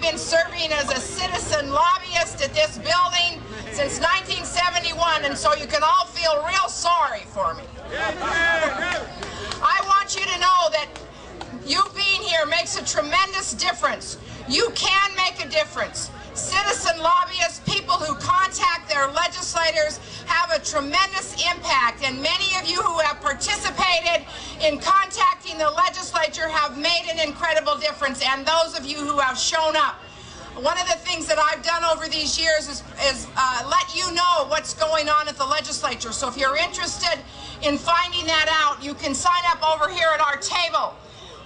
I've been serving as a citizen lobbyist at this building since 1971, and so you can all feel real sorry for me. I want you to know that you being here makes a tremendous difference. You can make a difference. Citizen lobbyists, people who contact their legislators, have a tremendous impact, and many of you who have participated in contacting the legislature have made an incredible difference, and those of you who have shown up. One of the things that I've done over these years is let you know what's going on at the legislature. So if you're interested in finding that out, you can sign up over here at our table.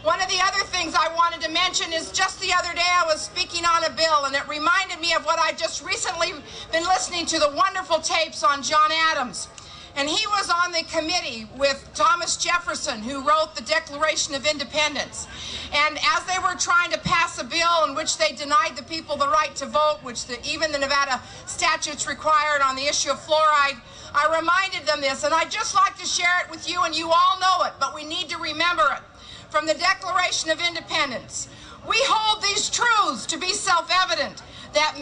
One of the other things I wanted to mention is just the other day I was speaking on a bill, and it reminded me of what I just recently been listening to, the wonderful tapes on John Adams. And he was on the committee with Thomas Jefferson, who wrote the Declaration of Independence. And as they were trying to pass a bill in which they denied the people the right to vote, which even the Nevada statutes required on the issue of fluoride, I reminded them this, and I'd just like to share it with you, and you all know it, but we need to remember it. From the Declaration of Independence, we hold these truths to be self-evident, that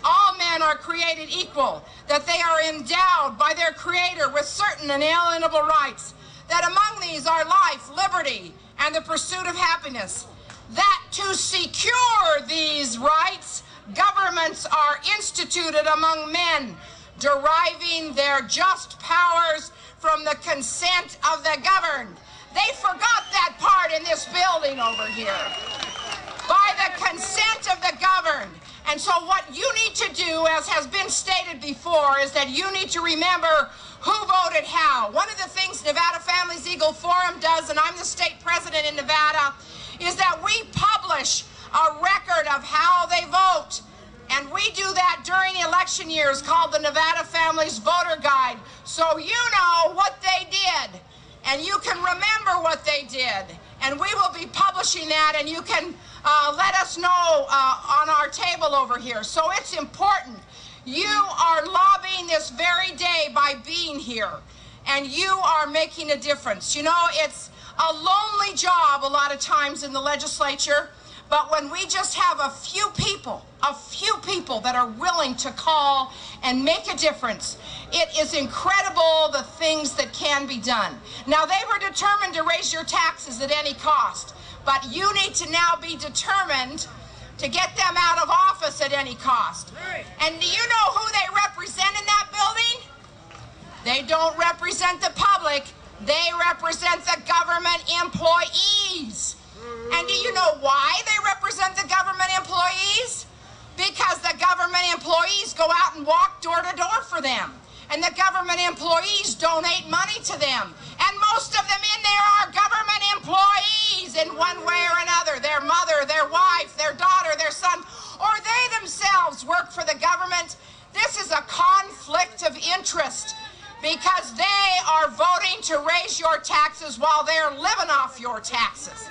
all men are created equal, that they are endowed by their Creator with certain inalienable rights, that among these are life, liberty, and the pursuit of happiness, that to secure these rights, governments are instituted among men, deriving their just powers from the consent of the governed. They forgot that part in this building over here. By the consent of the governed. And so what you need to do, as has been stated before, is that you need to remember who voted how. One of the things Nevada Families Eagle Forum does, and I'm the state president in Nevada, is that we publish a record of how they vote. And we do that during election years, called the Nevada Families Voter Guide. So you know what they did. And you can remember what they did. And we will be publishing that, and you can let us know on our table over here. So it's important. You are lobbying this very day by being here, and you are making a difference. You know, it's a lonely job a lot of times in the legislature, but when we just have a few people that are willing to call and make a difference, it is incredible the things that can be done. Now, they were determined to raise your taxes at any cost, but you need to now be determined to get them out of office at any cost. And do you know who they represent in that building? They don't represent the public. They represent the government employees. And do you know why they represent the government employees? Because the government employees go out and walk door to door for them. And the government employees donate money to them. And most of them in there are government employees in one way or another. Their mother, their wife, their daughter, their son, or they themselves work for the government. This is a conflict of interest because they are voting to raise your taxes while they're living off your taxes.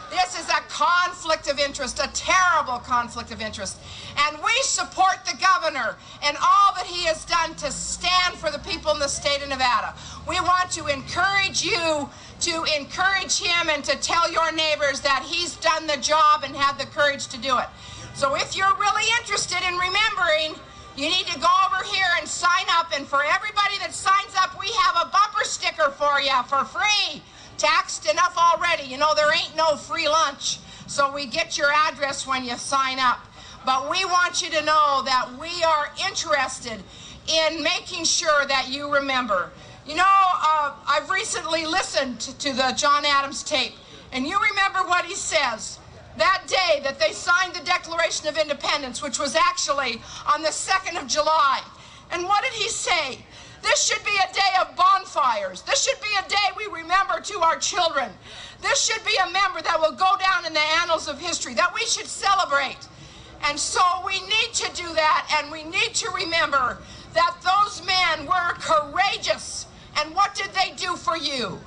This is a conflict of interest, a terrible conflict of interest. And we support the governor and all that he has done to stand for the people in the state of Nevada. We want to encourage you to encourage him and to tell your neighbors that he's done the job and had the courage to do it. So if you're really interested in remembering, you need to go over here and sign up. And for everybody that signs up, we have a bumper sticker for you for free. Taxed enough already. You know, there ain't no free lunch. So we get your address when you sign up. But we want you to know that we are interested in making sure that you remember. You know, I've recently listened to the John Adams tape, and you remember what he says. That day that they signed the Declaration of Independence, which was actually on the 2nd of July. And what did he say? This should be a day of bonfires. This should be a day we remember to our children. This should be a member that will go down in the annals of history, that we should celebrate. And so we need to do that, and we need to remember that those men were courageous. And what did they do for you?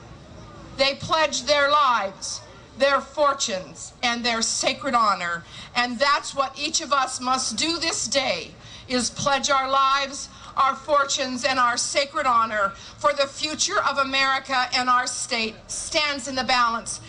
They pledged their lives, their fortunes, and their sacred honor. And that's what each of us must do this day, is pledge our lives, our fortunes, and our sacred honor for the future of America and our state stands in the balance.